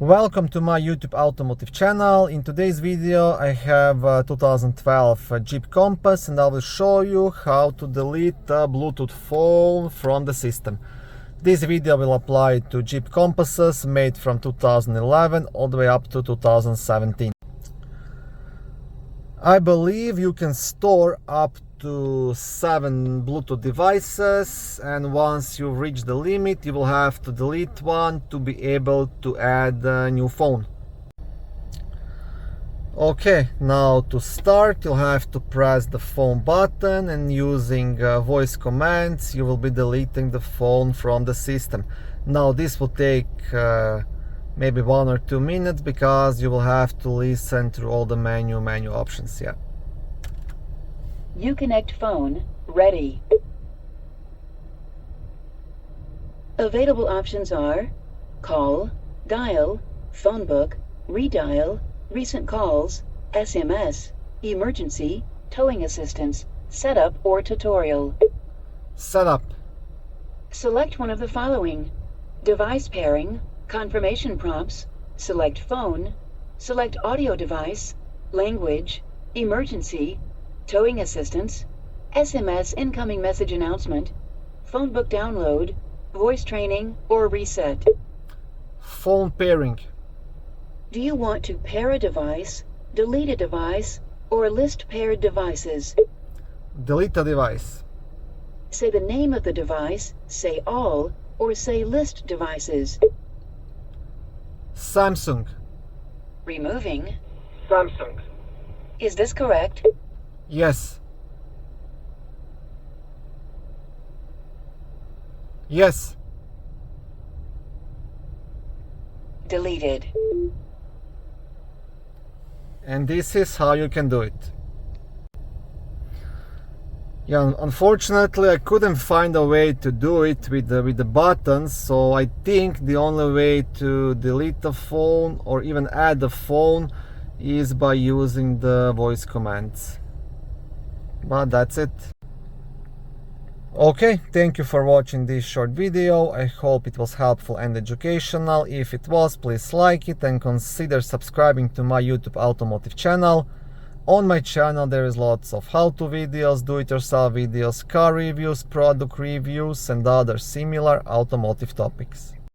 Welcome to my YouTube automotive channel. In today's video I have a 2012 Jeep Compass and I will show you how to delete a Bluetooth phone from the system. This video will apply to Jeep Compasses made from 2011 all the way up to 2017. I believe you can store up to 7 Bluetooth devices, and once you reach the limit you will have to delete one to be able to add a new phone. Okay, now to start you'll have to press the phone button, and using voice commands you will be deleting the phone from the system. Now this will take maybe 1 or 2 minutes because you will have to listen through all the menu options. Yeah. Uconnect phone ready. Available options are call, dial, phone book, redial, recent calls, SMS, emergency, towing assistance, setup or tutorial. Setup. Select one of the following: device pairing, confirmation prompts, select phone, select audio device, language, emergency, towing assistance, SMS incoming message announcement, phone book download, voice training, or reset. Phone pairing. Do you want to pair a device, delete a device, or list paired devices? Delete a device. Say the name of the device, say all, or say list devices. Samsung. Removing. Samsung. Is this correct? Yes. Yes. Deleted. And this is how you can do it. Yeah, unfortunately I couldn't find a way to do it with the buttons, so I think the only way to delete the phone or even add the phone is by using the voice commands. But that's it. Okay, thank you for watching this short video. I hope it was helpful and educational. If it was, please like it and consider subscribing to my YouTube automotive channel. On my channel there is lots of how-to videos, do-it-yourself videos, car reviews, product reviews and other similar automotive topics.